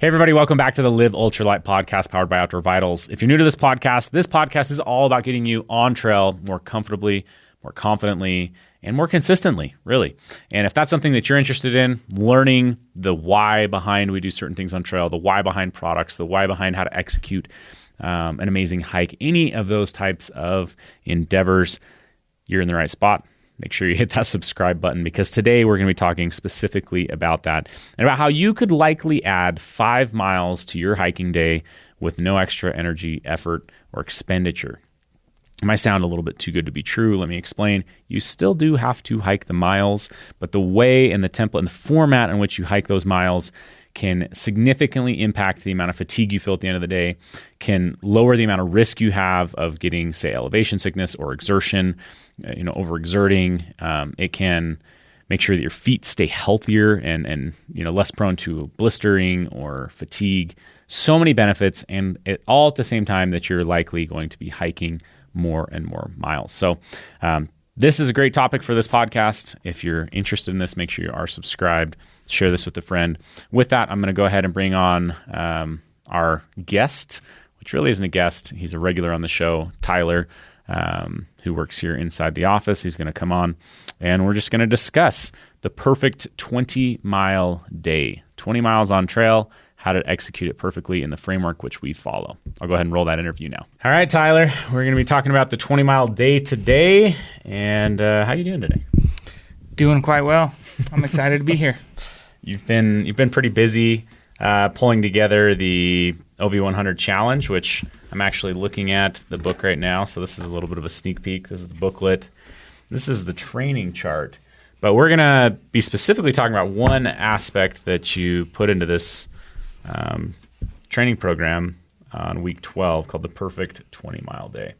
Hey everybody, welcome back to the Live Ultralight podcast powered by Outdoor Vitals. If you're new to this podcast is all about getting you on trail more comfortably, more confidently, and more consistently, really. And if that's something that you're interested in, learning the why behind we do certain things on trail, the why behind products, the why behind how to execute an amazing hike, any of those types of endeavors, you're in the right spot. Make sure you hit that subscribe button because today we're going to be talking specifically about that and about how you could likely add 5 miles to your hiking day with no extra energy, effort, or expenditure. It might sound a little bit too good to be true. Let me explain. You still do have to hike the miles, but the way and the template and the format in which you hike those miles can significantly impact the amount of fatigue you feel at the end of the day, can lower the amount of risk you have of getting, say, elevation sickness or exertion, overexerting. It can make sure that your feet stay healthier and less prone to blistering or fatigue. So many benefits, and all at the same time that you're likely going to be hiking more and more miles. So this is a great topic for this podcast. If you're interested in this, make sure you are subscribed. Share this with a friend. With that, I'm going to go ahead and bring on our guest, which really isn't a guest. He's a regular on the show, Tyler, who works here inside the office. He's going to come on, and we're just going to discuss the perfect 20-mile day, 20 miles on trail, how to execute it perfectly in the framework which we follow. I'll go ahead and roll that interview now. All right, Tyler, we're going to be talking about the 20-mile day today, and how you doing today? Doing quite well. I'm excited to be here. You've been pretty busy pulling together the OV100 challenge, which I'm actually looking at the book right now. So this is a little bit of a sneak peek. This is the booklet. This is the training chart. But we're going to be specifically talking about one aspect that you put into this training program on week 12 called the perfect 20-mile day.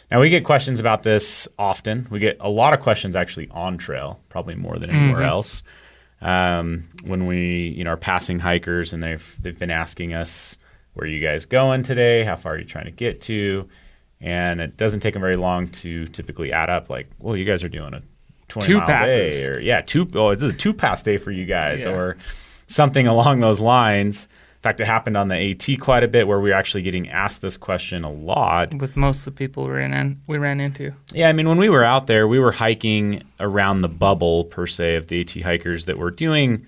Now, we get questions about this often. We get a lot of questions actually on trail, probably more than anywhere else. When we are passing hikers and they've been asking us, where are you guys going today? How far are you trying to get to? And it doesn't take them very long to typically add up like, well, you guys are doing a 20-mile day. Or, this is a 2-pass day for you guys or something along those lines. In fact, it happened on the AT quite a bit where we were actually getting asked this question a lot. With most of the people we ran into. Yeah, I mean, when we were out there, we were hiking around the bubble, per se, of the AT hikers that were doing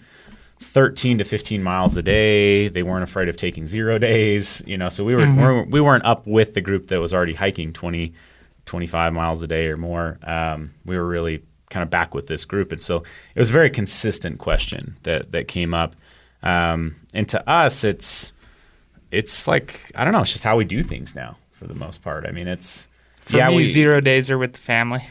13 to 15 miles a day. They weren't afraid of taking 0 days, so we weren't up with the group that was already hiking 20, 25 miles a day or more. We were really kind of back with this group. And so it was a very consistent question that came up. And to us, it's like, I don't know, it's just how we do things now for the most part. I mean, For me, 0 days are with the family.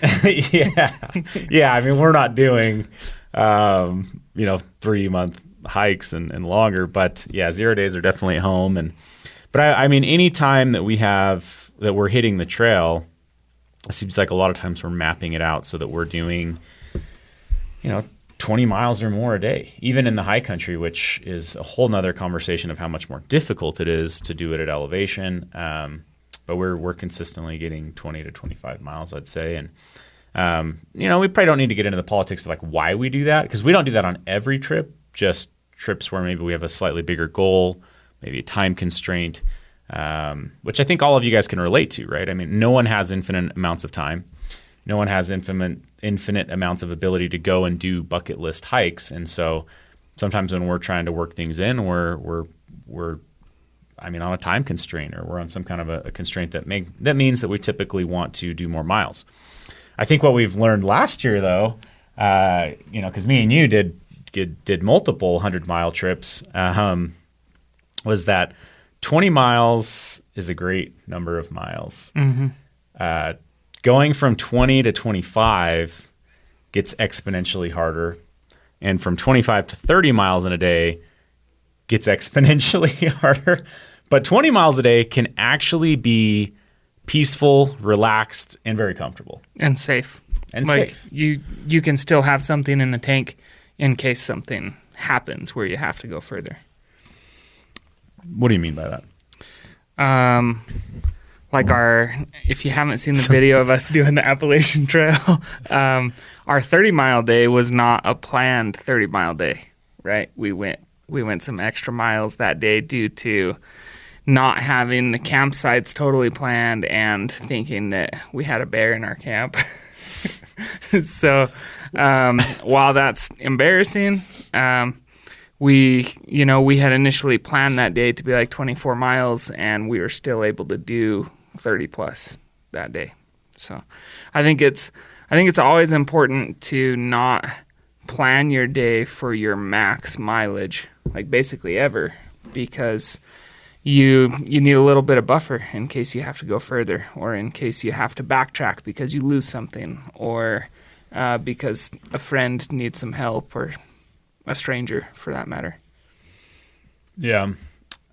Yeah. I mean, we're not doing, 3-month hikes and longer, but 0 days are definitely at home. But I mean, any time that we're hitting the trail, it seems like a lot of times we're mapping it out so that we're doing, 20 miles or more a day, even in the high country, which is a whole nother conversation of how much more difficult it is to do it at elevation. But we're consistently getting 20 to 25 miles, I'd say. And, we probably don't need to get into the politics of like why we do that, because we don't do that on every trip, just trips where maybe we have a slightly bigger goal, maybe a time constraint, which I think all of you guys can relate to, right? I mean, no one has infinite amounts of time. No one has infinite amounts of ability to go and do bucket list hikes. And so sometimes when we're trying to work things in, we're on a time constraint, or we're on some kind of a constraint that means that we typically want to do more miles. I think what we've learned last year, though, because me and you did multiple 100-mile trips, was that 20 miles is a great number of miles. Mm-hmm. Going from 20 to 25 gets exponentially harder, and from 25 to 30 miles in a day gets exponentially harder. But 20 miles a day can actually be peaceful, relaxed, and very comfortable. And safe. You can still have something in the tank in case something happens where you have to go further. What do you mean by that? If you haven't seen the video of us doing the Appalachian Trail, our 30-mile day was not a planned 30-mile day, right? We went we went some extra miles that day due to not having the campsites totally planned and thinking that we had a bear in our camp. So while that's embarrassing, we had initially planned that day to be like 24 miles, and we were still able to do 30 plus that day. So I think it's always important to not plan your day for your max mileage, like basically ever, because you need a little bit of buffer in case you have to go further, or in case you have to backtrack because you lose something, or because a friend needs some help, or a stranger for that matter. Yeah.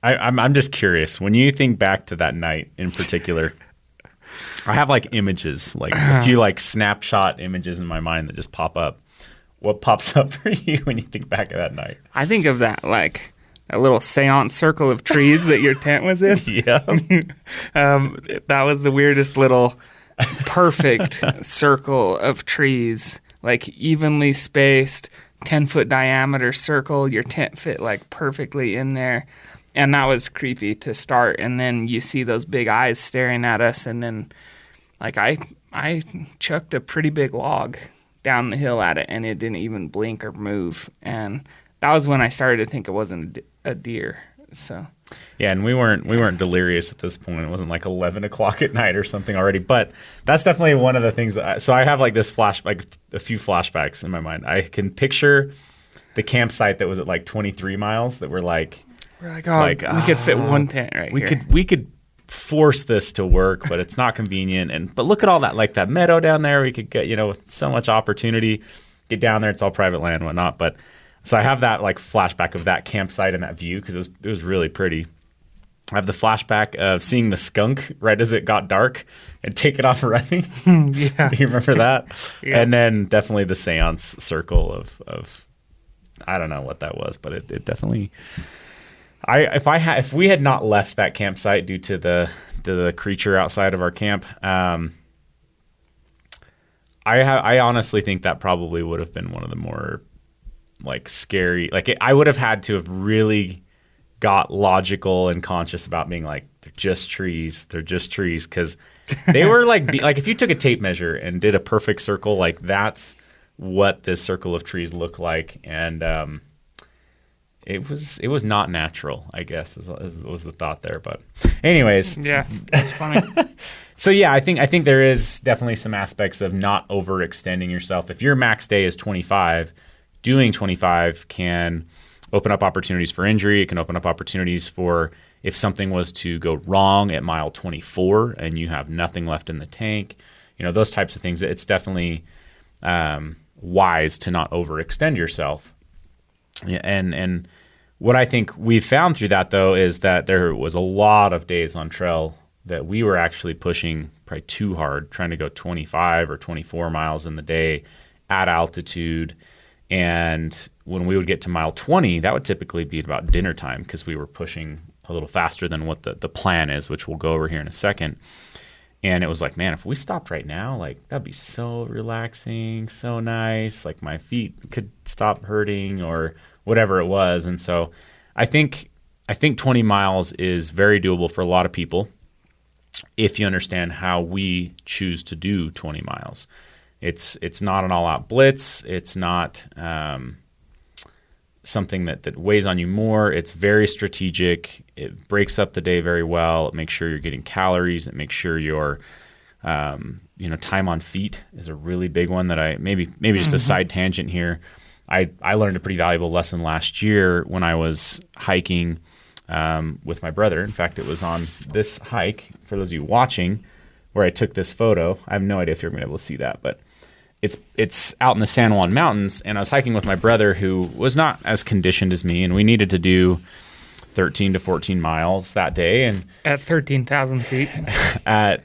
I'm just curious. When you think back to that night in particular, I have like images, like a few like snapshot images in my mind that just pop up. What pops up for you when you think back of that night? I think of that like a little seance circle of trees that your tent was in. Yeah. That was the weirdest little perfect circle of trees, like evenly spaced, 10-foot diameter circle. Your tent fit like perfectly in there. And that was creepy to start. And then you see those big eyes staring at us. And then like I chucked a pretty big log down the hill at it, and it didn't even blink or move. And that was when I started to think it wasn't a deer. So yeah, and we weren't delirious at this point. It wasn't like 11 o'clock at night or something already. But that's definitely one of the things that so I have like this a few flashbacks in my mind. I can picture the campsite that was at like 23 miles that we're like, we could fit one tent right here. We could force this to work, but it's not convenient. But look at all that, like that meadow down there. We could get, with so much opportunity, get down there. It's all private land and whatnot. But so I have that like flashback of that campsite and that view because it was really pretty. I have the flashback of seeing the skunk right as it got dark and take it off running. Yeah. Do you remember that? Yeah. And then definitely the seance circle of I don't know what that was, but it definitely. If we had not left that campsite due to the creature outside of our camp, I honestly think that probably would have been one of the more like scary. Like I would have had to have really got logical and conscious about being like they're just trees, because they were like like if you took a tape measure and did a perfect circle, like that's what this circle of trees looked like, and It was not natural, I guess, was the thought there. But anyways. Yeah, that's funny. So yeah, I think there is definitely some aspects of not overextending yourself. If your max day is 25, doing 25 can open up opportunities for injury. It can open up opportunities for if something was to go wrong at mile 24 and you have nothing left in the tank. Those types of things. It's definitely wise to not overextend yourself. And what I think we've found through that, though, is that there was a lot of days on trail that we were actually pushing probably too hard, trying to go 25 or 24 miles in the day at altitude. And when we would get to mile 20, that would typically be about dinner time because we were pushing a little faster than what the plan is, which we'll go over here in a second. And it was like, man, if we stopped right now, like that'd be so relaxing, so nice. Like my feet could stop hurting or whatever it was. And so I think 20 miles is very doable for a lot of people if you understand how we choose to do 20 miles. It's not an all-out blitz. It's not something that weighs on you more. It's very strategic. It breaks up the day very well. It makes sure you're getting calories. It makes sure your time on feet is a really big one that I maybe just a side tangent here. I learned a pretty valuable lesson last year when I was hiking with my brother. In fact, it was on this hike, for those of you watching, where I took this photo. I have no idea if you're going to be able to see that, but it's out in the San Juan Mountains, and I was hiking with my brother who was not as conditioned as me, and we needed to do 13 to 14 miles that day. And at 13,000 feet. at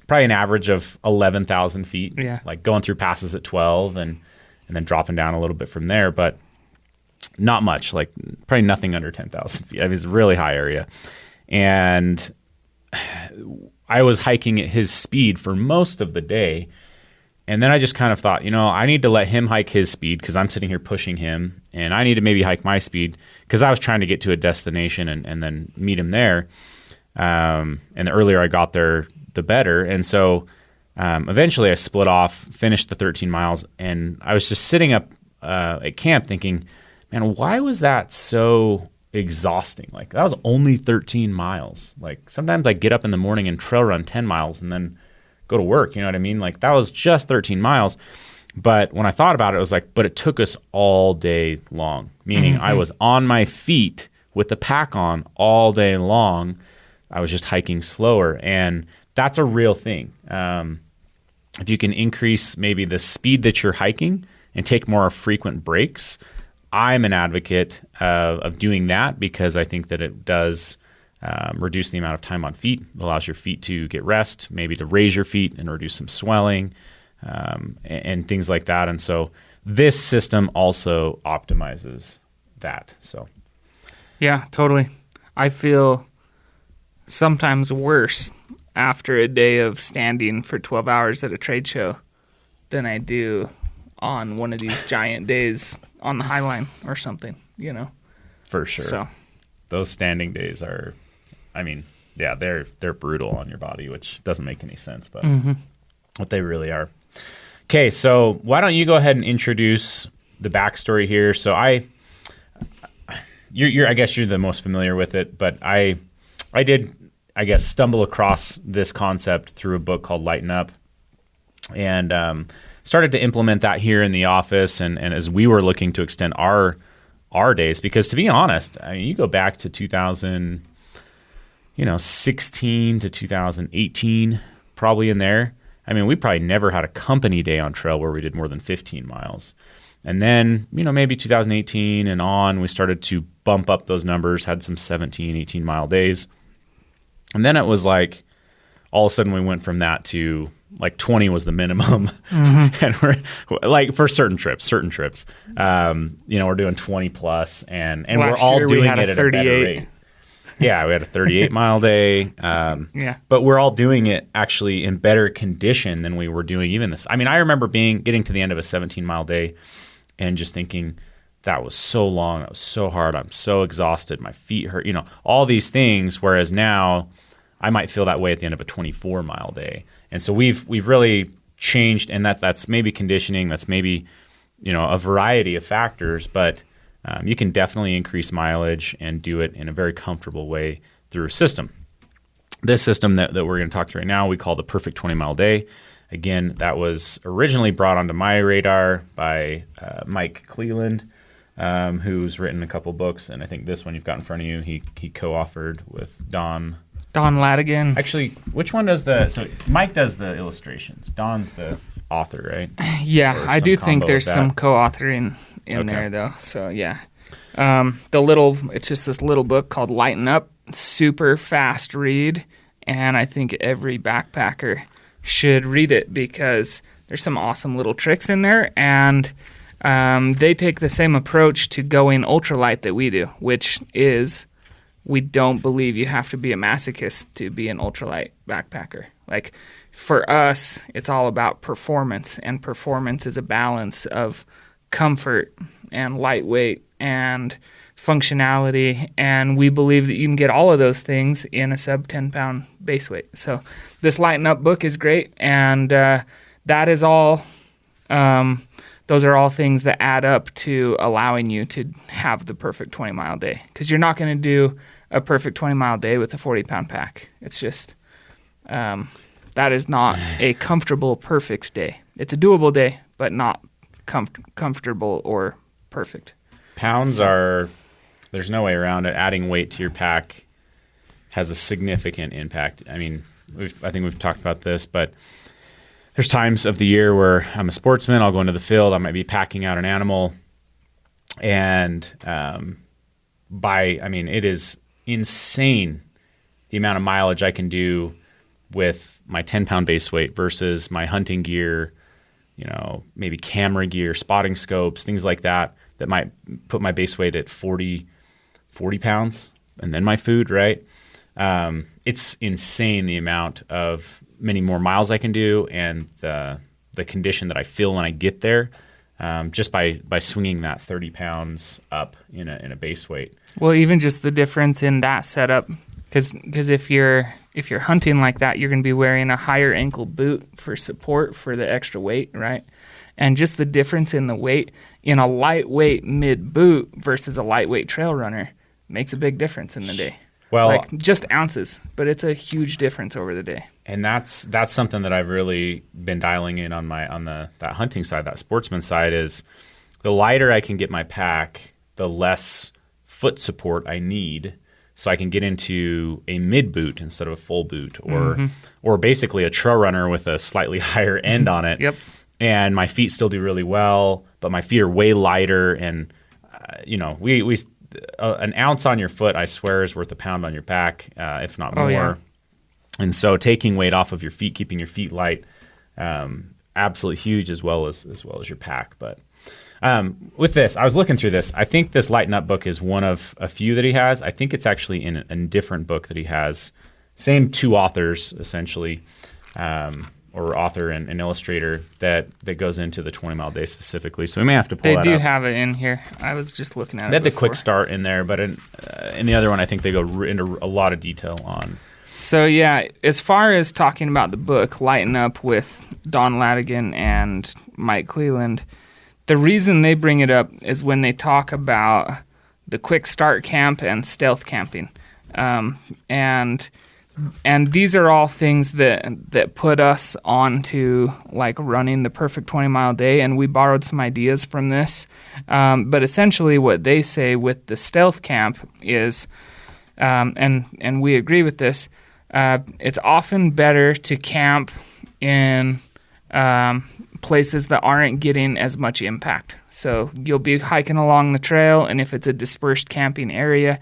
probably an average of 11,000 feet. Yeah. Like going through passes at 12 and then dropping down a little bit from there, but not much, like probably nothing under 10,000 feet. I mean, it's a really high area. And I was hiking at his speed for most of the day. And then I just kind of thought, I need to let him hike his speed because I'm sitting here pushing him, and I need to maybe hike my speed because I was trying to get to a destination and then meet him there. And the earlier I got there, the better. And so eventually I split off, finished the 13 miles, and I was just sitting up at camp thinking, man, why was that so exhausting? Like, that was only 13 miles. Like, sometimes I get up in the morning and trail run 10 miles and then go to work. You know what I mean? Like, that was just 13 miles. But when I thought about it, it was like, but it took us all day long, meaning I was on my feet with the pack on all day long. I was just hiking slower. And that's a real thing. If you can increase maybe the speed that you're hiking and take more frequent breaks, I'm an advocate of doing that because I think that it does reduce the amount of time on feet. It allows your feet to get rest, maybe to raise your feet and reduce some swelling and things like that. And so this system also optimizes that. So, yeah, totally. I feel sometimes worse after a day of standing for 12 hours at a trade show than I do on one of these giant days on the High Line or something, For sure. So those standing days are, they're brutal on your body, which doesn't make any sense, but what they really are. Okay, so why don't you go ahead and introduce the backstory here? So I guess you're the most familiar with it, but I did, stumble across this concept through a book called Lighten Up, and started to implement that here in the office, and as we were looking to extend our days, because to be honest, you go back to 2016 to 2018, probably in there. We probably never had a company day on trail where we did more than 15 miles. And then, maybe 2018 and on, we started to bump up those numbers, had some 17, 18-mile days. And then it was like, all of a sudden we went from that to like 20 was the minimum. And we're like, for certain trips, we're doing 20 plus and we're all doing it at a better rate. Yeah, we had a 38-mile day. But we're all doing it actually in better condition than we were doing even this. I remember getting to the end of a 17-mile day and just thinking, that was so long, that was so hard, I'm so exhausted, my feet hurt, all these things, whereas now I might feel that way at the end of a 24-mile day. And so we've really changed, and that's maybe conditioning, that's maybe a variety of factors, but you can definitely increase mileage and do it in a very comfortable way through a system. This system that we're going to talk through right now, we call the Perfect 20-Mile Day. Again, that was originally brought onto my radar by Mike Cleland, who's written a couple books, and I think this one you've got in front of you, he co-authored with Don Ladigan. Actually, which one does so Mike does the illustrations. Don's the author, right? Yeah, I do think there's some co-authoring in there, though. So, yeah. It's just this little book called Lighten Up. Super fast read, and I think every backpacker should read it because there's some awesome little tricks in there, and they take the same approach to going ultralight that we do, which is we don't believe you have to be a masochist to be an ultralight backpacker. Like, for us, it's all about performance, and performance is a balance of comfort and lightweight and functionality, and we believe that you can get all of those things in a sub 10-pound base weight. So this Lighten Up book is great, and that is all those are all things that add up to allowing you to have the perfect 20-mile day, because you're not going to do a perfect 20-mile day with a 40-pound pack. It's just that is not a comfortable, perfect day. It's a doable day, but not comfortable or perfect. Pounds are, there's no way around it. Adding weight to your pack has a significant impact. I think we've talked about this, but there's times of the year where I'm a sportsman, I'll go into the field, I might be packing out an animal, and it is insane the amount of mileage I can do with my 10-pound base weight versus my hunting gear, maybe camera gear, spotting scopes, things like that might put my base weight at 40 pounds, and then my food, right? It's insane the amount of many more miles I can do and the the condition that I feel when I get there, just by swinging that 30 pounds up in a base weight. Well, even just the difference in that setup, because if you're hunting like that, you're going to be wearing a higher ankle boot for support for the extra weight, right? And just the difference in the weight in a lightweight mid boot versus a lightweight trail runner makes a big difference in the day. Well, like just ounces, but it's a huge difference over the day. And that's something that I've really been dialing in on that hunting side, that sportsman side, is the lighter I can get my pack, the less foot support I need, so I can get into a mid boot instead of a full boot, or basically a trail runner with a slightly higher end on it. Yep. And my feet still do really well, but my feet are way lighter. And we an ounce on your foot, I swear, is worth a pound on your back, if not more. Yeah. And so taking weight off of your feet, keeping your feet light, absolutely huge, as well as your pack. But with this, I was looking through this. I think this Lighten Up book is one of a few that he has. I think it's actually in a different book that he has. Same two authors, essentially, or author and illustrator that goes into the 20-mile day specifically. So we may have to pull that up. They do have it in here. I was just looking at it. They had the quick start in there, but in the other one, I think they go into a lot of detail on. So, yeah, as far as talking about the book, Lighten Up with Don Ladigan and Mike Cleland, the reason they bring it up is when they talk about the quick start camp and stealth camping. And these are all things that put us onto like running the perfect 20-mile day, and we borrowed some ideas from this. But essentially what they say with the stealth camp is, and we agree with this, it's often better to camp in places that aren't getting as much impact. So you'll be hiking along the trail, and if it's a dispersed camping area,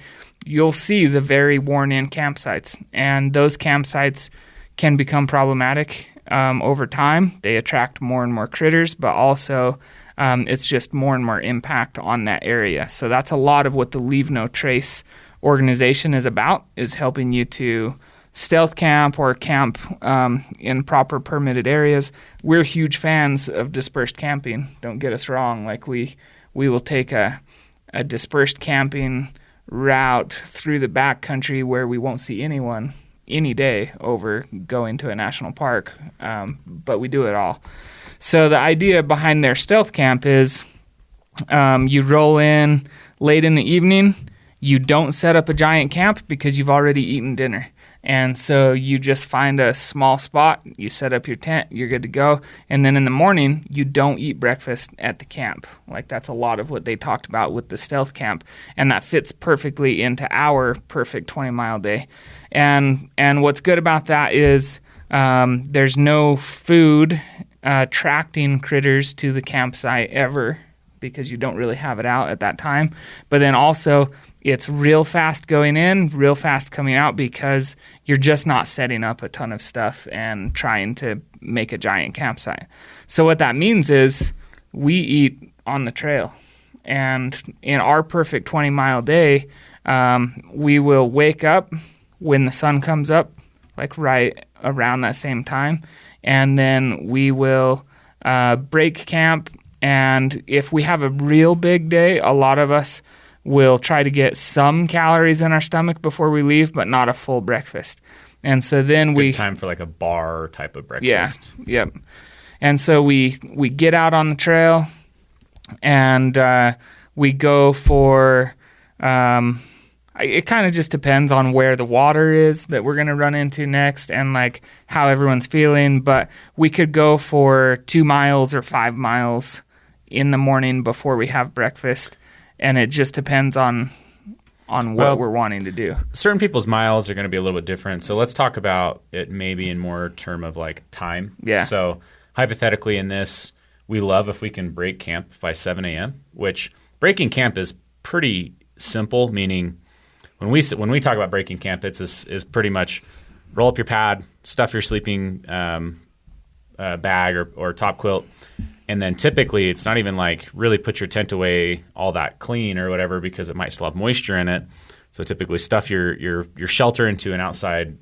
you'll see the very worn-in campsites. And those campsites can become problematic over time. They attract more and more critters, but also it's just more and more impact on that area. So that's a lot of what the Leave No Trace organization is about, is helping you to stealth camp or camp in proper permitted areas. We're huge fans of dispersed camping. Don't get us wrong. Like we will take a dispersed camping route through the backcountry where we won't see anyone any day over going to a national park, but we do it all. So the idea behind their stealth camp is you roll in late in the evening, you don't set up a giant camp because you've already eaten dinner. And so you just find a small spot, you set up your tent, you're good to go. And then in the morning, you don't eat breakfast at the camp. Like that's a lot of what they talked about with the stealth camp. And that fits perfectly into our perfect 20-mile day. And what's good about that is there's no food attracting critters to the campsite ever, because you don't really have it out at that time. But then also it's real fast going in, real fast coming out, because you're just not setting up a ton of stuff and trying to make a giant campsite. So what that means is we eat on the trail. And in our perfect 20-mile day, we will wake up when the sun comes up, like right around that same time. And then we will break camp. And if we have a real big day, a lot of us will try to get some calories in our stomach before we leave, but not a full breakfast. And so then it's a good time for like a bar type of breakfast. Yeah, yep. And so we get out on the trail, and we go for. It kind of just depends on where the water is that we're going to run into next, and like how everyone's feeling. But we could go for 2 miles or 5 miles in the morning before we have breakfast, and it just depends on what we're wanting to do. Certain people's miles are going to be a little bit different, so let's talk about it maybe in more term of like time. Yeah. So hypothetically in this, we love if we can break camp by 7 a.m., which breaking camp is pretty simple, meaning when we talk about breaking camp, is pretty much roll up your pad, stuff your sleeping bag or top quilt, and then typically it's not even like really put your tent away all that clean or whatever, because it might still have moisture in it. So typically stuff your shelter into an outside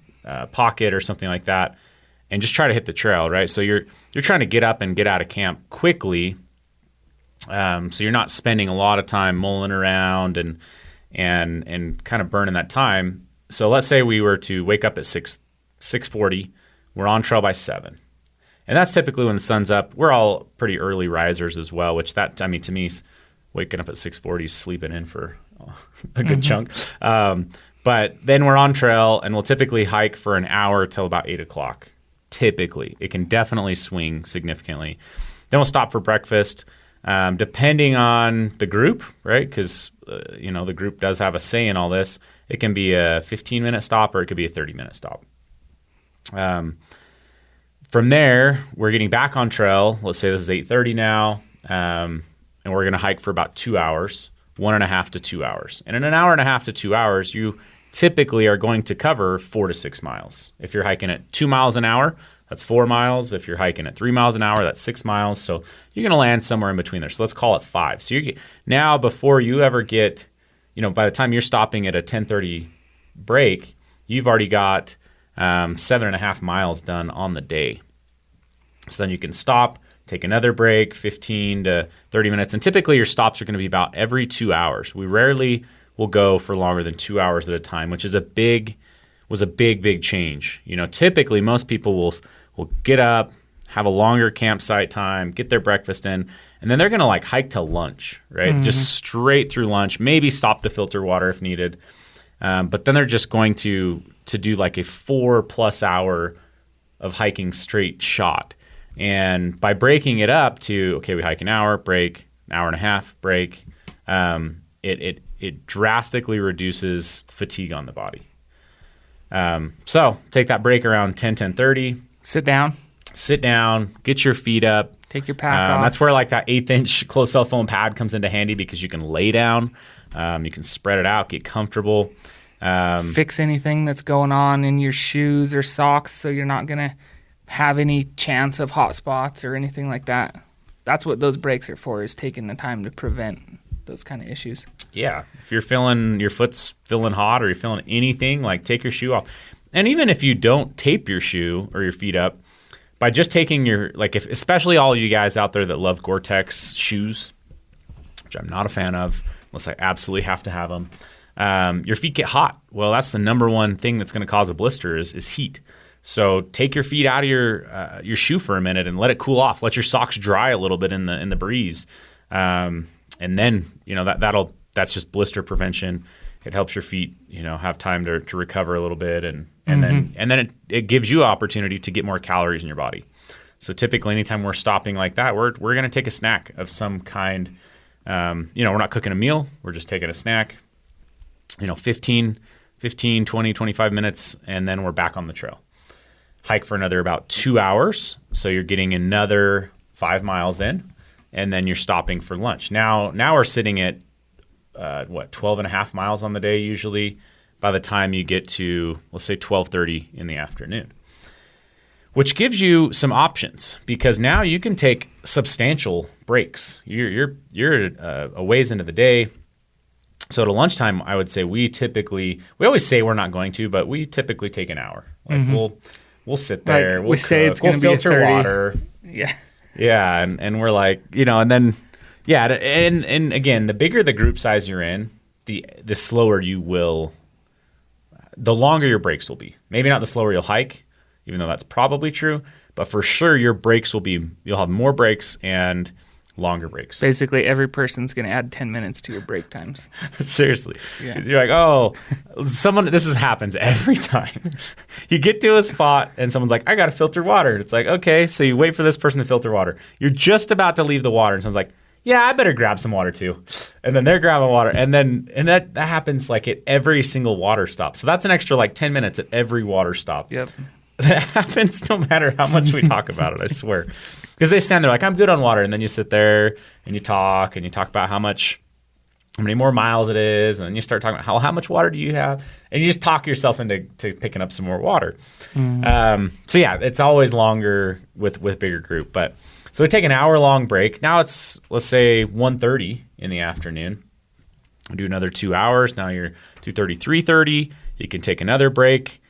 pocket or something like that, and just try to hit the trail, right? So you're trying to get up and get out of camp quickly, so you're not spending a lot of time mulling around and kind of burning that time. So let's say we were to wake up at 6:40, we're on trail by 7. And that's typically when the sun's up. We're all pretty early risers as well, which to me, waking up at 6:40 is sleeping in for a good chunk. But then we're on trail, and we'll typically hike for an hour till about 8 o'clock. Typically. It can definitely swing significantly. Then we'll stop for breakfast, depending on the group, right? Because, the group does have a say in all this. It can be a 15-minute stop, or it could be a 30-minute stop. From there, we're getting back on trail. Let's say this is 8:30 now, and we're going to hike for about 2 hours, 1.5 to 2 hours. And in an hour and a half to 2 hours, you typically are going to cover 4 to 6 miles. If you're hiking at 2 miles an hour, that's 4 miles. If you're hiking at 3 miles an hour, that's 6 miles. So you're going to land somewhere in between there. So let's call it 5. So now before you ever get, by the time you're stopping at a 10:30 break, you've already got 7.5 miles done on the day. So then you can stop, take another break, 15 to 30 minutes. And typically your stops are going to be about every 2 hours. We rarely will go for longer than 2 hours at a time, which is a big change. Typically most people will get up, have a longer campsite time, get their breakfast in, and then they're going to hike till lunch, right? Mm-hmm. Just straight through lunch, maybe stop to filter water if needed. But then they're just going to do a 4+ hour of hiking straight shot. And by breaking it up to, we hike an hour, break, an hour and a half, break, it drastically reduces fatigue on the body. So take that break around 10:30. Sit down, get your feet up. Take your pack off. That's where that 1/8" closed cell foam pad comes into handy because you can lay down, you can spread it out, get comfortable. Fix anything that's going on in your shoes or socks so you're not going to have any chance of hot spots or anything like that. That's what those breaks are for, is taking the time to prevent those kind of issues. Yeah. If you're feeling your foot's feeling hot or you're feeling anything, take your shoe off. And even if you don't tape your shoe or your feet up, by just taking your, especially all you guys out there that love Gore-Tex shoes, which I'm not a fan of unless I absolutely have to have them, your feet get hot. Well, that's the number one thing that's going to cause a blister is heat. So take your feet out of your shoe for a minute and let it cool off. Let your socks dry a little bit in the breeze, and then that's just blister prevention. It helps your feet have time to recover a little bit, and then it gives you opportunity to get more calories in your body. So typically, anytime we're stopping like that, we're going to take a snack of some kind. We're not cooking a meal. We're just taking a snack. 15, 20, 25 minutes, and then we're back on the trail. Hike for another about 2 hours, so you're getting another 5 miles in, and then you're stopping for lunch. Now we're sitting at 12.5 miles on the day usually by the time you get to, let's say, 12:30 in the afternoon, which gives you some options because now you can take substantial breaks. You're a ways into the day. So at lunchtime, I would say we always say we're not going to, but we typically take an hour. We'll sit there. We'll say it's going to be filter 30. water. Yeah. Yeah, and we're and then and again, the bigger the group size you're in, the slower you will. The longer your breaks will be. Maybe not the slower you'll hike, even though that's probably true, but for sure your breaks you'll have more breaks and longer breaks. Basically, every person's going to add 10 minutes to your break times. Seriously. Yeah. You're this happens every time. You get to a spot and someone's like, I got to filter water. It's like, okay, so you wait for this person to filter water. You're just about to leave the water and someone's like, yeah, I better grab some water too. And then they're grabbing water. And that happens at every single water stop. So that's an extra 10 minutes at every water stop. Yep. That happens no matter how much we talk about it, I swear. Because they stand there I'm good on water. And then you sit there and you talk about how many more miles it is. And then you start talking about how much water do you have? And you just talk yourself into picking up some more water. So yeah, it's always longer with bigger group. So we take an hour-long break. Now it's, let's say, 1:30 in the afternoon. We do another 2 hours. Now you're 2:30, 3:30. You can take another break.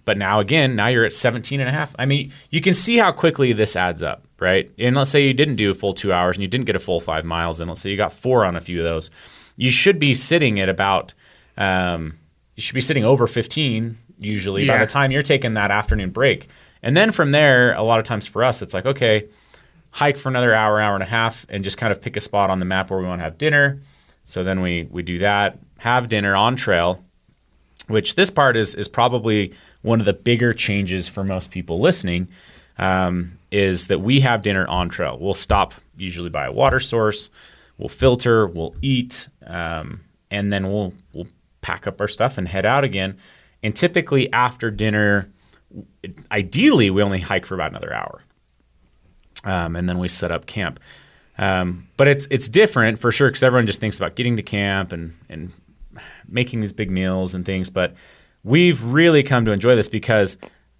But now you're at 17 and a half. I mean, you can see how quickly this adds up, right? And let's say you didn't do a full 2 hours and you didn't get a full 5 miles, and let's say you got 4 on a few of those. You should be sitting at about, you should be sitting over 15 usually by the time you're taking that afternoon break. And then from there, a lot of times for us, it's like, okay, hike for another hour, hour and a half, and just kind of pick a spot on the map where we want to have dinner. So then we do that, have dinner on trail, which this part is probably one of the bigger changes for most people listening, is that we have dinner on trail. We'll stop usually by a water source, we'll filter, we'll eat, and then we'll pack up our stuff and head out again. And typically after dinner, ideally we only hike for about another hour, and then we set up camp. But it's different for sure, because everyone just thinks about getting to camp and making these big meals and things. But we've really come to enjoy this, because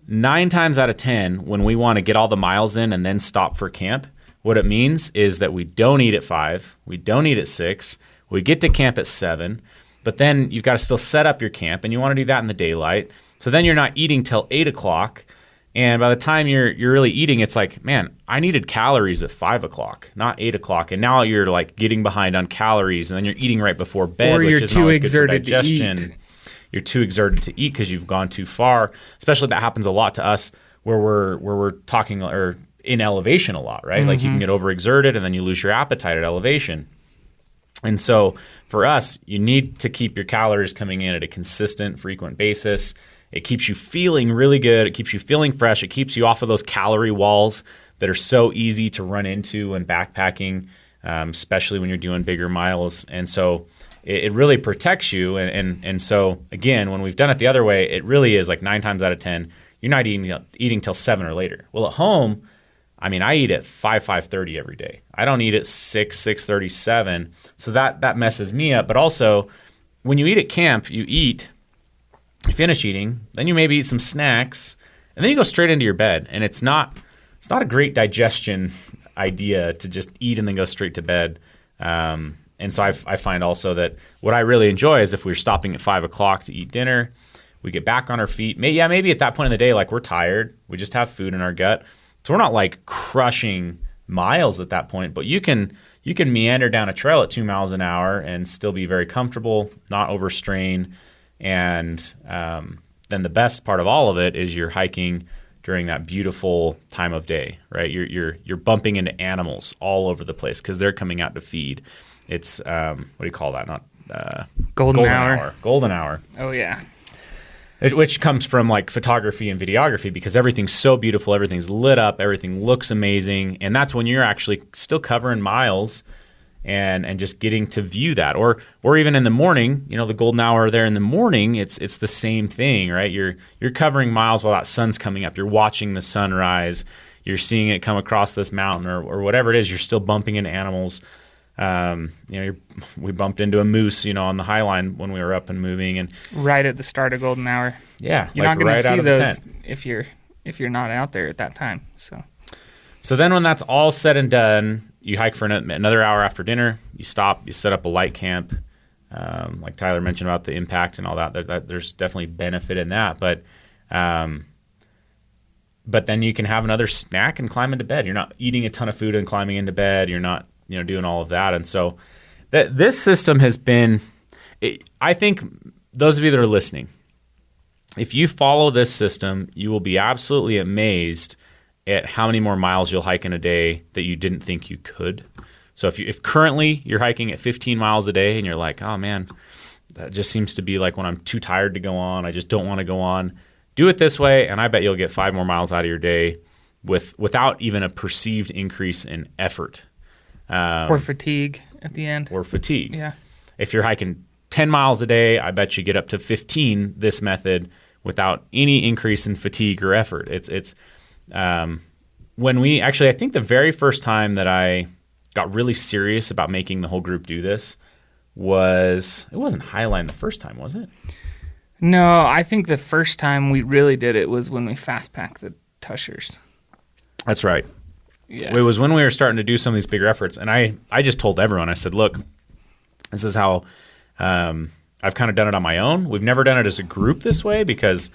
9 times out of 10, when we want to get all the miles in and then stop for camp, what it means is that we don't eat at 5, we don't eat at 6, we get to camp at 7, but then you've got to still set up your camp, and you want to do that in the daylight. So then you're not eating till 8 o'clock. And by the time you're really eating, it's like, man, I needed calories at 5 o'clock, not 8 o'clock. And now you're like getting behind on calories, and then you're eating right before bed, which isn't always good for digestion. You're too exerted to eat because you've gone too far. Especially that happens a lot to us where we're talking or in elevation a lot, right? Mm-hmm. Like you can get overexerted and then you lose your appetite at elevation. And so for us, you need to keep your calories coming in at a consistent, frequent basis. It keeps you feeling really good. It keeps you feeling fresh. It keeps you off of those calorie walls that are so easy to run into when backpacking, especially when you're doing bigger miles. And so it really protects you. And so, again, when we've done it the other way, it really is like 9 times out of 10, you're not eating till 7 or later. Well, at home, I mean, I eat at 5:30 every day. I don't eat at 6:30, 7. So that messes me up. But also, when you eat at camp, you eat, you finish eating, then you maybe eat some snacks, and then you go straight into your bed. And it's not a great digestion idea to just eat and then go straight to bed. And so I find also that what I really enjoy is if we're stopping at 5 o'clock to eat dinner, we get back on our feet. Maybe at that point in the day, like we're tired, we just have food in our gut. So we're not like crushing miles at that point, but you can meander down a trail at 2 miles an hour and still be very comfortable, not overstrain. And then the best part of all of it is you're hiking during that beautiful time of day, right? You're bumping into animals all over the place because they're coming out to feed. It's what do you call that? Not golden hour. Golden hour. Oh yeah. Which comes from like photography and videography, because everything's so beautiful, everything's lit up, everything looks amazing, and that's when you're actually still covering miles and just getting to view that. Or even in the morning, the golden hour there in the morning, it's the same thing, right? You're covering miles while that sun's coming up. You're watching the sunrise. You're seeing it come across this mountain or whatever it is. You're still bumping into animals. We bumped into a moose, on the High Line when we were up and moving, and right at the start of golden hour. Yeah, you're not going to see those if you're not out there at that time. So then when that's all said and done, you hike for another hour after dinner. You stop. You set up a light camp, like Tyler mentioned about the impact and all that. There's definitely benefit in that, but then you can have another snack and climb into bed. You're not eating a ton of food and climbing into bed. You're not doing all of that. And so this system has been, I think those of you that are listening, if you follow this system, you will be absolutely amazed at how many more miles you'll hike in a day that you didn't think you could. So if currently you're hiking at 15 miles a day and you're like, oh man, that just seems to be like when I'm too tired to go on, I just don't want to go on, do it this way, and I bet you'll get 5 more miles out of your day without even a perceived increase in effort. Or fatigue at the end. Or fatigue. Yeah. If you're hiking 10 miles a day, I bet you get up to 15 this method without any increase in fatigue or effort. It's when we actually, I think the very first time that I got really serious about making the whole group do this it wasn't Highline the first time, was it? No, I think the first time we really did it was when we fast packed the Tushers. That's right. Yeah. It was when we were starting to do some of these bigger efforts, and I just told everyone, I said, look, this is how I've kind of done it on my own. We've never done it as a group this way because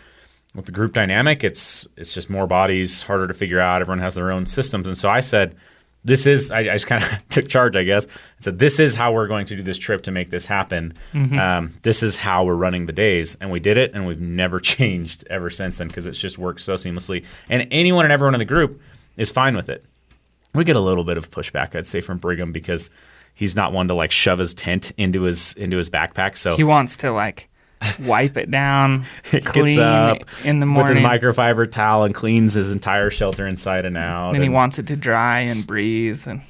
with the group dynamic, it's just more bodies, harder to figure out. Everyone has their own systems. And so I said, I just kind of took charge, I guess. I said, this is how we're going to do this trip to make this happen. This is how we're running the days. And we did it, and we've never changed ever since then because it's just worked so seamlessly. And anyone and everyone in the group is fine with it. We get a little bit of pushback, I'd say, from Brigham because he's not one to like shove his tent into his backpack. So he wants to like wipe it down, clean gets up in the morning with his microfiber towel and cleans his entire shelter inside and out. Then he wants it to dry and breathe. And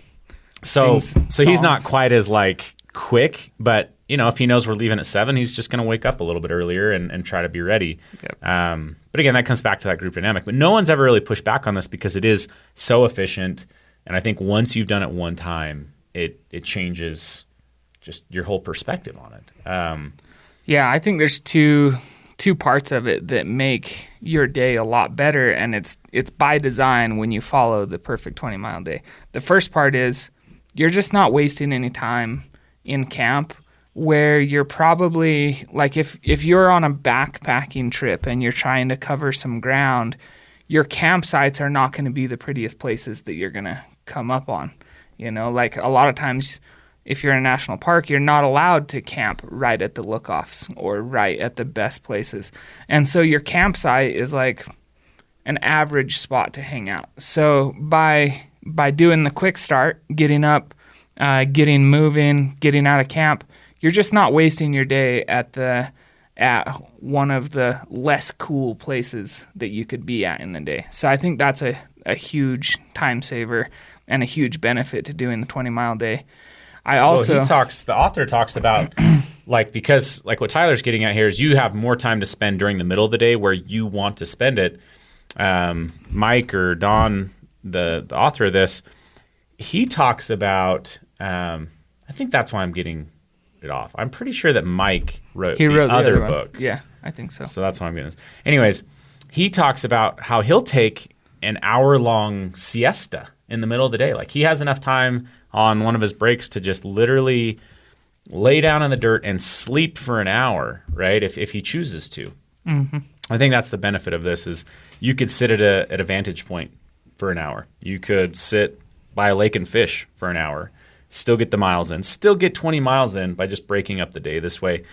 so he's not quite as like quick, but if he knows we're leaving at 7, he's just going to wake up a little bit earlier and try to be ready. Yep. But again, that comes back to that group dynamic. But no one's ever really pushed back on this because it is so efficient. And I think once you've done it one time, it changes just your whole perspective on it. Yeah, I think there's two parts of it that make your day a lot better, and it's by design when you follow the perfect 20-mile day. The first part is you're just not wasting any time in camp where you're probably, like if you're on a backpacking trip and you're trying to cover some ground, your campsites are not going to be the prettiest places that you're going to come up on. Like a lot of times if you're in a national park, you're not allowed to camp right at the look-offs or right at the best places. And so your campsite is like an average spot to hang out. So by doing the quick start, getting up, getting moving, getting out of camp, you're just not wasting your day at one of the less cool places that you could be at in the day. So I think that's a huge time saver and a huge benefit to doing the 20-mile day. The author talks about because what Tyler's getting at here is you have more time to spend during the middle of the day where you want to spend it. Mike or Don, the author of this, he talks about, I think that's why I'm getting it off. I'm pretty sure that Mike wrote the other book. Yeah, I think so. So that's why I'm getting this. Anyways, he talks about how he'll take an hour-long siesta in the middle of the day. Like he has enough time on one of his breaks to just literally lay down in the dirt and sleep for an hour, right? If he chooses to. Mm-hmm. I think that's the benefit of this is you could sit at a vantage point for an hour. You could sit by a lake and fish for an hour, still get the miles in, still get 20 miles in by just breaking up the day this way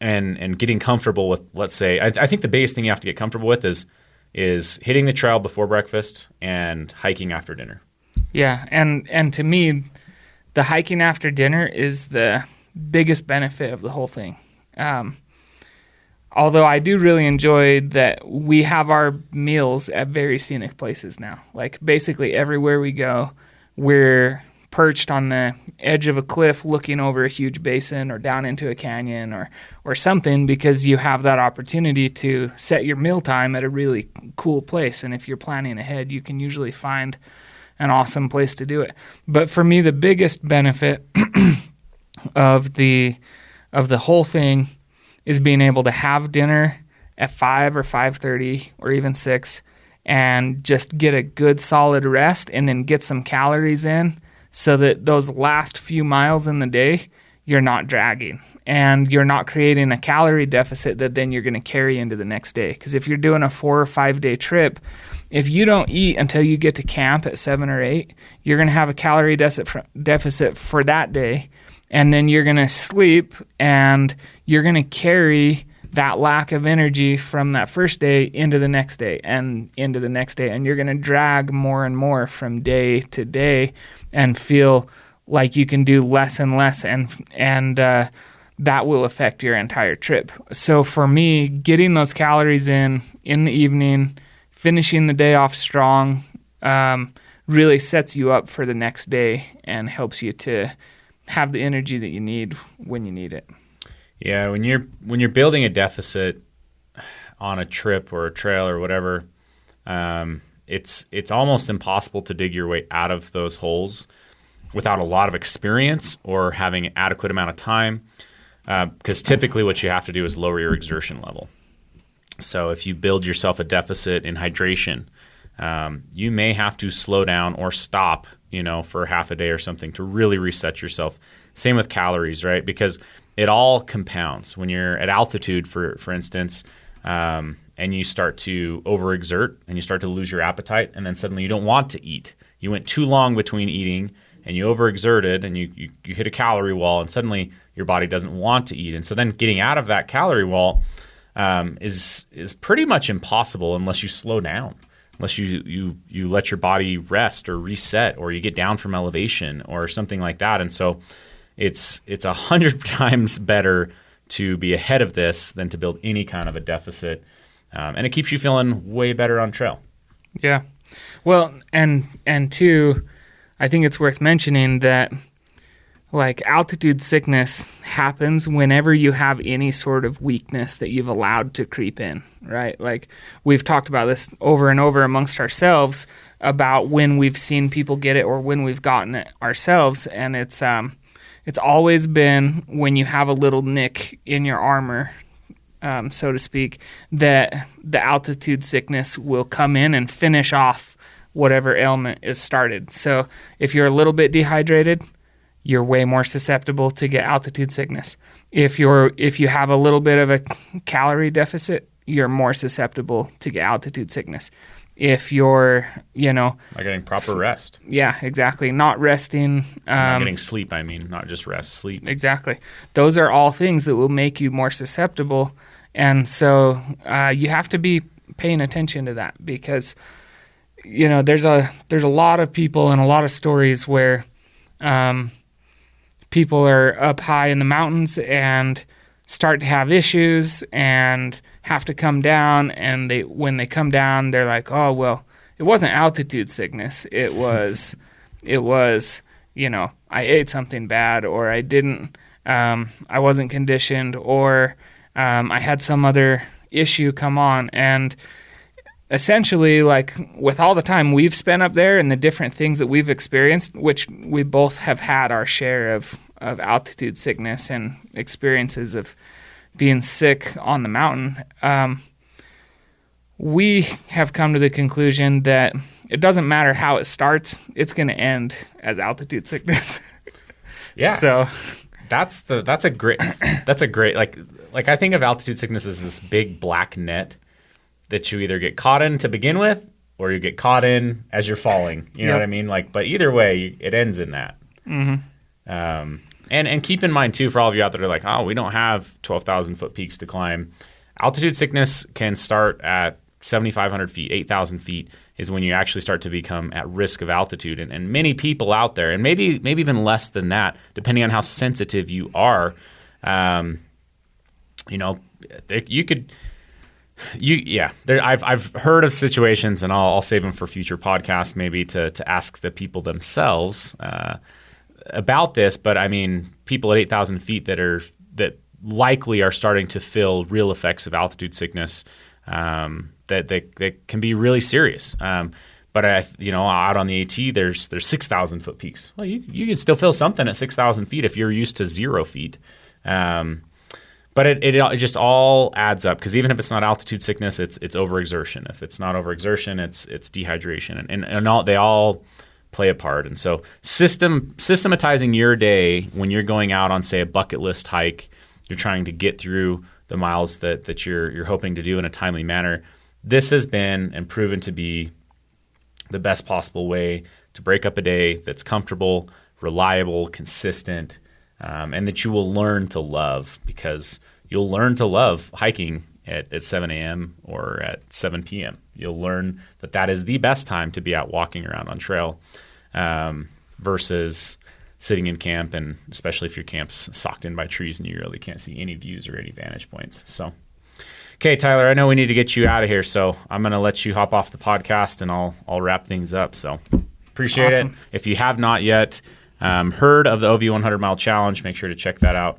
and getting comfortable with, let's say, I think the biggest thing you have to get comfortable with is hitting the trail before breakfast and hiking after dinner. Yeah, and to me, the hiking after dinner is the biggest benefit of the whole thing. Although I do really enjoy that we have our meals at very scenic places now. Like basically everywhere we go, we're perched on the edge of a cliff looking over a huge basin or down into a canyon or something because you have that opportunity to set your meal time at a really cool place. And if you're planning ahead, you can usually find an awesome place to do it. But for me, the biggest benefit of the whole thing is being able to have dinner at 5 or 5:30 or even 6 and just get a good solid rest and then get some calories in so that those last few miles in the day, you're not dragging and you're not creating a calorie deficit that then you're going to carry into the next day. Because if you're doing a 4 or 5 day trip, if you don't eat until you get to camp at 7 or 8, you're going to have a calorie deficit for that day, and then you're going to sleep, and you're going to carry that lack of energy from that first day into the next day and into the next day, and you're going to drag more and more from day to day and feel like you can do less and less, and that will affect your entire trip. So for me, getting those calories in the evening, finishing the day off strong, really sets you up for the next day and helps you to have the energy that you need when you need it. Yeah, when you're building a deficit on a trip or a trail or whatever, it's almost impossible to dig your way out of those holes without a lot of experience or having an adequate amount of time. Because typically what you have to do is lower your exertion level. So if you build yourself a deficit in hydration, you may have to slow down or stop, for half a day or something to really reset yourself. Same with calories, right? Because it all compounds. When you're at altitude, for instance, and you start to overexert and you start to lose your appetite, and then suddenly you don't want to eat. You went too long between eating and you overexerted and you hit a calorie wall, and suddenly your body doesn't want to eat. And so then getting out of that calorie wall is pretty much impossible unless you slow down, unless you let your body rest or reset, or you get down from elevation or something like that. And so it's 100 times better to be ahead of this than to build any kind of a deficit. And it keeps you feeling way better on trail. Yeah. Well, and two, I think it's worth mentioning that like altitude sickness happens whenever you have any sort of weakness that you've allowed to creep in, right? Like we've talked about this over and over amongst ourselves about when we've seen people get it or when we've gotten it ourselves. And it's always been when you have a little nick in your armor, so to speak, that the altitude sickness will come in and finish off whatever ailment is started. So if you're a little bit dehydrated, you're way more susceptible to get altitude sickness. If you have a little bit of a calorie deficit, you're more susceptible to get altitude sickness. If you're, not getting proper rest. Yeah, exactly. Not resting. Not getting sleep, not just rest, sleep. Exactly. Those are all things that will make you more susceptible. And so you have to be paying attention to that because, there's a lot of people and a lot of stories where people are up high in the mountains and start to have issues and have to come down, and when they come down, they're like, oh, well, it wasn't altitude sickness. It was, I ate something bad, or I didn't, I wasn't conditioned, or I had some other issue come on. And essentially, like with all the time we've spent up there and the different things that we've experienced, which we both have had our share of altitude sickness and experiences of being sick on the mountain, we have come to the conclusion that it doesn't matter how it starts, it's going to end as altitude sickness. Yeah. So that's a great like I think of altitude sickness as this big black net that you either get caught in to begin with or you get caught in as you're falling. You know what I mean? Like, but either way, it ends in that. Mm-hmm. And keep in mind, too, for all of you out there that are like, oh, we don't have 12,000-foot peaks to climb. Altitude sickness can start at 7,500 feet, 8,000 feet is when you actually start to become at risk of altitude. And many people out there, and maybe even less than that, depending on how sensitive you are, I've heard of situations, and I'll save them for future podcasts maybe to ask the people themselves about this, but people at 8,000 feet that likely are starting to feel real effects of altitude sickness that can be really serious. But out on the AT, there's 6,000 foot peaks. Well, you can still feel something at 6,000 feet if you're used to 0 feet. But it just all adds up, because even if it's not altitude sickness, it's overexertion. If it's not overexertion, it's dehydration, and they all play a part. And so systematizing your day when you're going out on, say, a bucket list hike, you're trying to get through the miles that you're hoping to do in a timely manner. This has been and proven to be the best possible way to break up a day that's comfortable, reliable, consistent, and that you will learn to love, because you'll learn to love hiking at 7 a.m. or at 7 p.m. You'll learn that is the best time to be out walking around on trail versus sitting in camp, and especially if your camp's socked in by trees and you really can't see any views or any vantage points. So, okay, Tyler, I know we need to get you out of here, so I'm going to let you hop off the podcast and I'll wrap things up. So appreciate it. If you have not yet heard of the OV 100 Mile Challenge, make sure to check that out.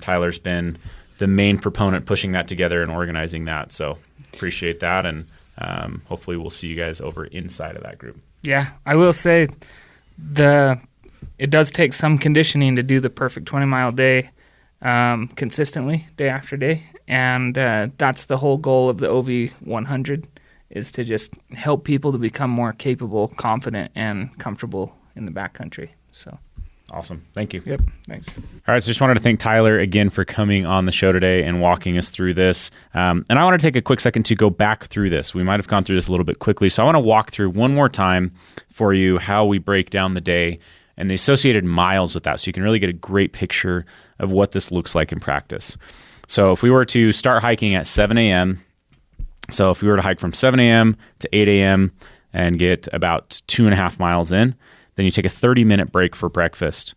Tyler's been the main proponent pushing that together and organizing that. So appreciate that. And hopefully we'll see you guys over inside of that group. Yeah, I will say it does take some conditioning to do the perfect 20-mile day consistently, day after day. And that's the whole goal of the OV 100, is to just help people to become more capable, confident, and comfortable in the backcountry. So Awesome. Thank you. Yep. Thanks. All right. So just wanted to thank Tyler again for coming on the show today and walking us through this. And I want to take a quick second to go back through this. We might have gone through this a little bit quickly. So I want to walk through one more time for you how we break down the day and the associated miles with that, so you can really get a great picture of what this looks like in practice. So if we were to start hiking at 7 a.m., so if we were to hike from 7 a.m. to 8 a.m. and get about 2.5 miles in, then you take a 30-minute break for breakfast.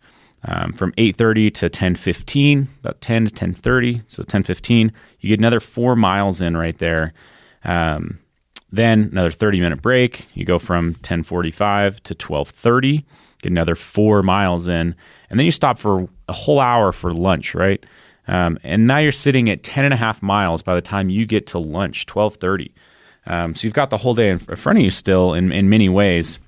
From 8:30 to 10:15, about 10 to 10:30, so 10:15, you get another 4 miles in right there. Then another 30-minute break. You go from 10:45 to 12:30, get another 4 miles in, and then you stop for a whole hour for lunch, right? And now you're sitting at 10.5 miles by the time you get to lunch, 12:30. So you've got the whole day in front of you still in many ways.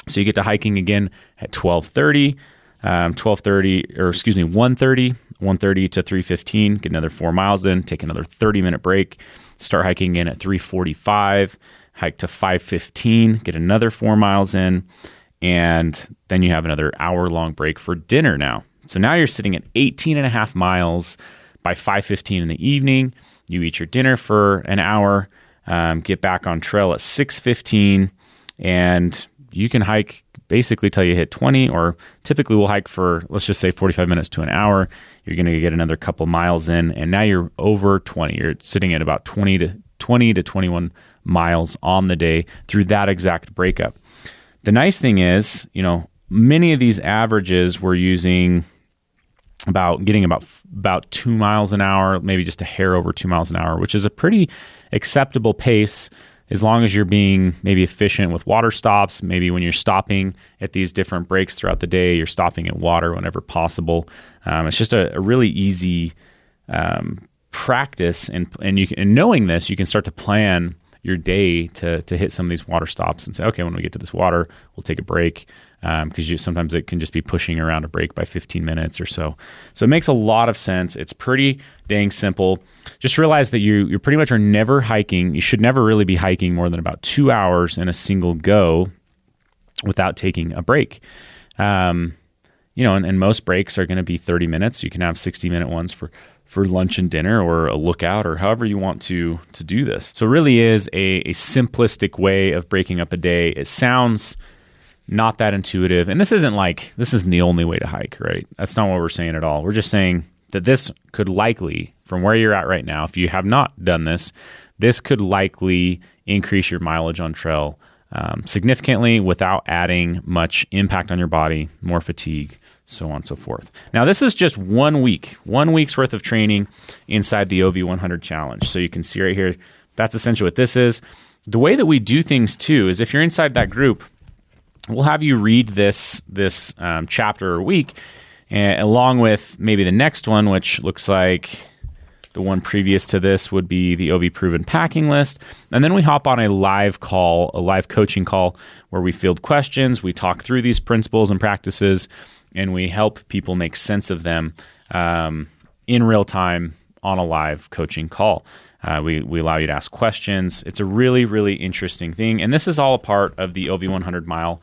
So you get to hiking again at 12:30, 1:30 to 3:15, get another 4 miles in, take another 30-minute break, start hiking again at 3:45, hike to 5:15, get another 4 miles in, and then you have another hour-long break for dinner now. So now you're sitting at 18.5 miles by 5:15 in the evening. You eat your dinner for an hour, get back on trail at 6:15, and you can hike basically till you hit 20, or typically we'll hike for, let's just say 45 minutes to an hour. You're going to get another couple miles in, and now you're over 20. You're sitting at about 20 to 21 miles on the day through that exact breakup. The nice thing is, many of these averages we're using getting about 2 miles an hour, maybe just a hair over 2 miles an hour, which is a pretty acceptable pace as long as you're being maybe efficient with water stops. Maybe when you're stopping at these different breaks throughout the day, you're stopping at water whenever possible. It's just a really easy practice, and knowing this, you can start to plan your day to hit some of these water stops and say, okay, when we get to this water, we'll take a break, because sometimes it can just be pushing around a break by 15 minutes or so. So it makes a lot of sense. It's pretty dang simple. Just realize that you pretty much are never hiking. You should never really be hiking more than about 2 hours in a single go without taking a break. And most breaks are going to be 30 minutes. You can have 60-minute ones for lunch and dinner, or a lookout, or however you want to do this. So it really is a simplistic way of breaking up a day. It sounds not that intuitive. And this isn't the only way to hike, right? That's not what we're saying at all. We're just saying that this could likely, from where you're at right now, if you have not done this could likely increase your mileage on trail significantly without adding much impact on your body, more fatigue, so on and so forth. Now, this is just 1 week's worth of training inside the OV100 challenge. So you can see right here, that's essentially what this is. The way that we do things too is if you're inside that group, we'll have you read this chapter or week, along with maybe the next one, which looks like the one previous to this would be the OV Proven Packing List. And then we hop on a live coaching call, where we field questions, we talk through these principles and practices, and we help people make sense of them in real time on a live coaching call. We allow you to ask questions. It's a really, really interesting thing. And this is all a part of the OV100 mile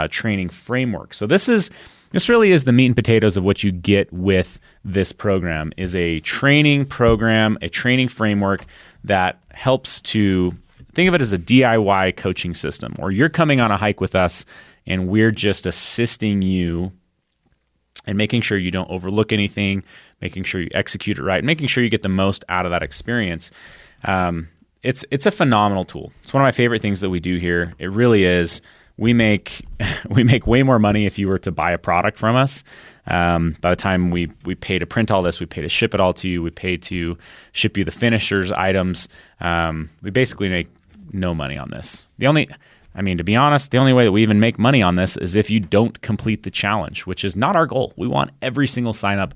training framework. So this really is the meat and potatoes of what you get with this program, is a training program, a training framework that helps to think of it as a DIY coaching system, or you're coming on a hike with us and we're just assisting you and making sure you don't overlook anything, making sure you execute it right, and making sure you get the most out of that experience. It's a phenomenal tool. It's one of my favorite things that we do here. It really is. We make way more money if you were to buy a product from us. By the time we pay to print all this, we pay to ship it all to you, we pay to ship you the finishers items. We basically make no money on this. To be honest, the only way that we even make money on this is if you don't complete the challenge, which is not our goal. We want every single sign up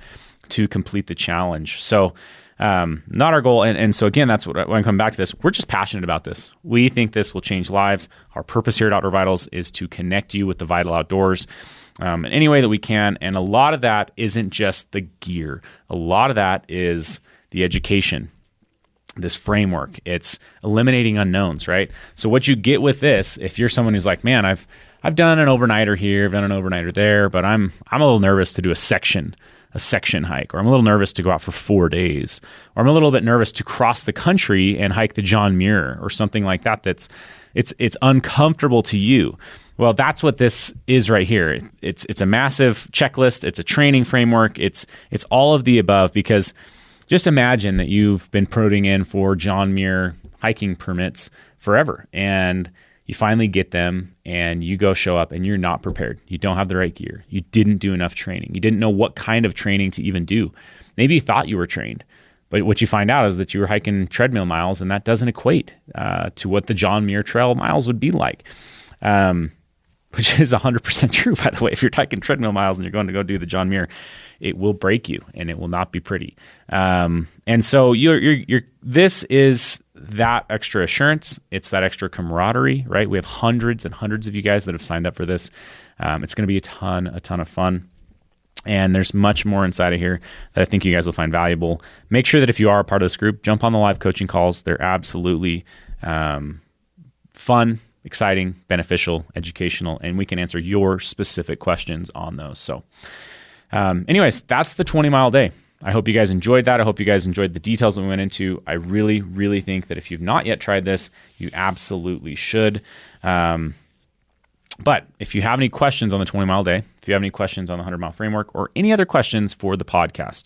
to complete the challenge. So not our goal. And so again, that's when I come back to this, we're just passionate about this. We think this will change lives. Our purpose here at Outdoor Vitals is to connect you with the vital outdoors in any way that we can. And a lot of that isn't just the gear. A lot of that is the education, this framework. It's eliminating unknowns, right? So what you get with this, if you're someone who's like, man, I've done an overnighter here, I've done an overnighter there, but I'm a little nervous to do a section hike, or I'm a little nervous to go out for 4 days, or I'm a little bit nervous to cross the country and hike the John Muir or something like that. It's uncomfortable to you. Well, that's what this is right here. It's a massive checklist. It's a training framework. It's all of the above, because just imagine that you've been putting in for John Muir hiking permits forever, and you finally get them and you go show up and you're not prepared. You don't have the right gear. You didn't do enough training. You didn't know what kind of training to even do. Maybe you thought you were trained, but what you find out is that you were hiking treadmill miles, and that doesn't equate to what the John Muir Trail miles would be like, which is 100% true, by the way. If you're hiking treadmill miles and you're going to go do the John Muir, it will break you and it will not be pretty. And so this is that extra assurance. It's that extra camaraderie, right? We have hundreds and hundreds of you guys that have signed up for this. It's going to be a ton of fun. And there's much more inside of here that I think you guys will find valuable. Make sure that if you are a part of this group, jump on the live coaching calls. They're absolutely fun, exciting, beneficial, educational, and we can answer your specific questions on those. So anyways, that's the 20-mile day. I hope you guys enjoyed that. I hope you guys enjoyed the details that we went into. I really, really think that if you've not yet tried this, you absolutely should. But if you have any questions on the 20-mile day, if you have any questions on the 100-mile framework, or any other questions for the podcast,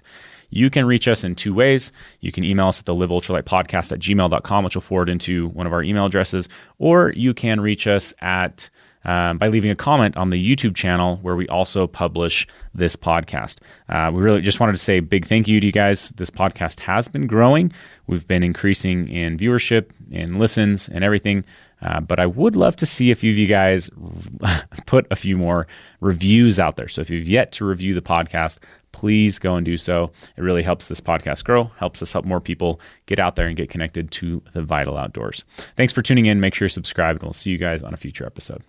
you can reach us in two ways. You can email us at the liveultralightpodcast@gmail.com, which will forward into one of our email addresses, or you can reach us at by leaving a comment on the YouTube channel where we also publish this podcast. We really just wanted to say a big thank you to you guys. This podcast has been growing. We've been increasing in viewership and listens and everything. But I would love to see a few of you guys put a few more reviews out there. So if you've yet to review the podcast, please go and do so. It really helps this podcast grow, helps us help more people get out there and get connected to the vital outdoors. Thanks for tuning in. Make sure you subscribe, and we'll see you guys on a future episode.